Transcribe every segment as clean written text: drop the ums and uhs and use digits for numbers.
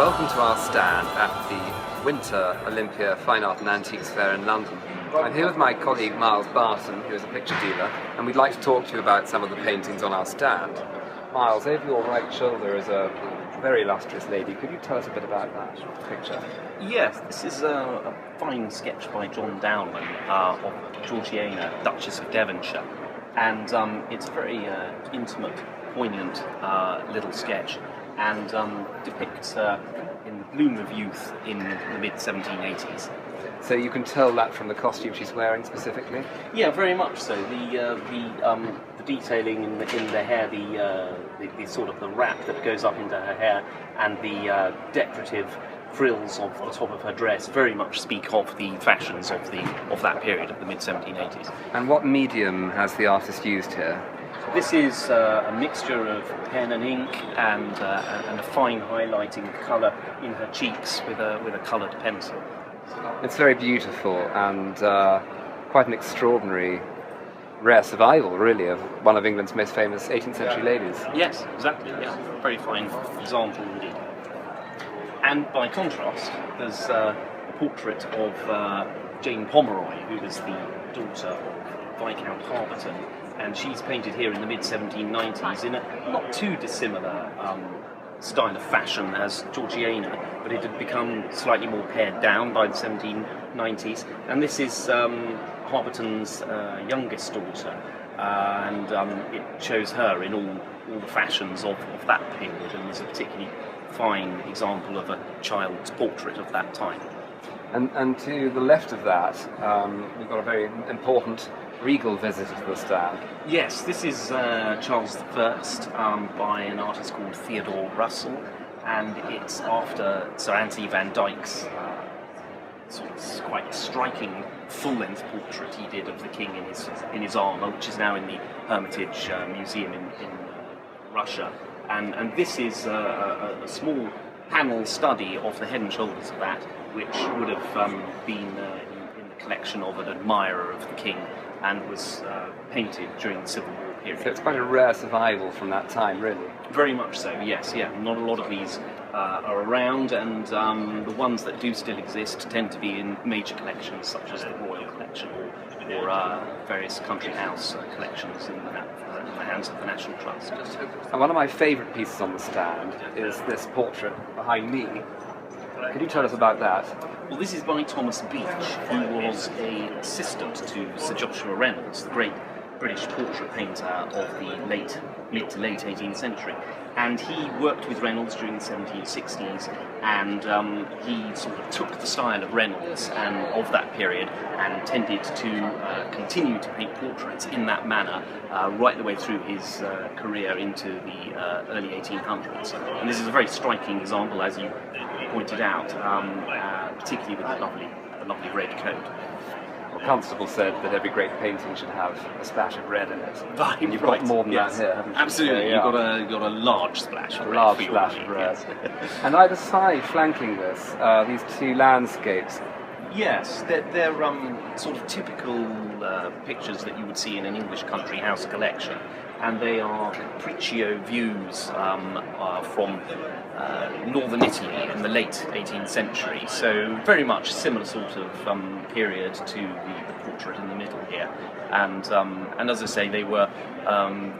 Welcome to our stand at the Winter Olympia Fine Art and Antiques Fair in London. I'm here with my colleague Miles Barton, who is a picture dealer, and we'd like to talk to you about some of the paintings on our stand. Miles, over your right shoulder is a very illustrious lady. Could you tell us a bit about that picture? Yes, this is a fine sketch by John Downman of Georgiana, Duchess of Devonshire, and it's a very intimate, poignant little sketch, and depicts in the bloom of youth in the mid-1780s. So you can tell that from the costume she's wearing specifically? Yeah, very much so. The detailing in the hair, the sort of the wrap that goes up into her hair, and the decorative frills of the top of her dress very much speak of the fashions of that period of the mid-1780s. And what medium has the artist used here? This is a mixture of pen and ink and a fine highlighting colour in her cheeks with a coloured pencil. It's very beautiful and quite an extraordinary, rare survival, really, of one of England's most famous 18th century ladies. Yes, exactly, yeah. Very fine example indeed. And by contrast, there's a portrait of Jane Pomeroy, who was the daughter of Viscount Harberton, and she's painted here in the mid-1790s in a not too dissimilar style of fashion as Georgiana, but it had become slightly more pared down by the 1790s. And this is Harberton's youngest daughter, and it shows her in all the fashions of that period, and is a particularly fine example of a child's portrait of that time. And to the left of that, we've got a very important regal visitor to the stand. Yes, this is Charles I by an artist called Theodore Roussel, and it's after Sir Anthony Van Dyck's sort of quite striking full-length portrait he did of the king in his armour, which is now in the Hermitage Museum in Russia. And this is a small panel study of the head and shoulders of that, which would have been in the collection of an admirer of the king, and was painted during the Civil War period. So it's quite a rare survival from that time, really. Very much so, yes, yeah. Not a lot of these are around, and the ones that do still exist tend to be in major collections, such as the Royal Collection or various country house collections in the hands of the National Trust. And one of my favourite pieces on the stand is this portrait behind me. Could you tell us about that? Well, this is by Thomas Beech, who was an assistant to Sir Joshua Reynolds, the great British portrait painter of the mid to late 18th century. And he worked with Reynolds during the 1760s, and he sort of took the style of Reynolds and of that period and tended to continue to paint portraits in that manner right the way through his career into the early 1800s. And this is a very striking example, as you pointed out, particularly with the lovely red coat. Well, Constable said that every great painting should have a splash of red in it. Right, and you've got more than that here, haven't you? Absolutely, Yeah. You've got a large splash of red. A large splash of red. Yes. And either side, flanking this, these two landscapes. Yes, they're sort of typical pictures that you would see in an English country house collection, and they are CAPRICCIO views from northern Italy in the late 18th century, so very much similar sort of period to the portrait in the middle here. And as I say, they were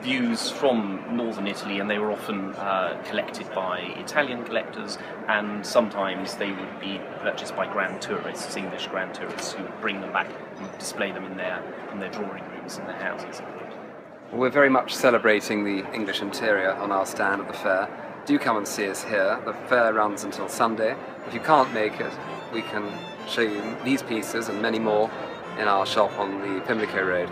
views from northern Italy, and they were often collected by Italian collectors, and sometimes they would be purchased by grand tourists, English grand tourists, who would bring them back and display them in their drawing rooms in their houses. We're very much celebrating the English interior on our stand at the fair. Do come and see us here. The fair runs until Sunday. If you can't make it, we can show you these pieces and many more in our shop on the Pimlico Road.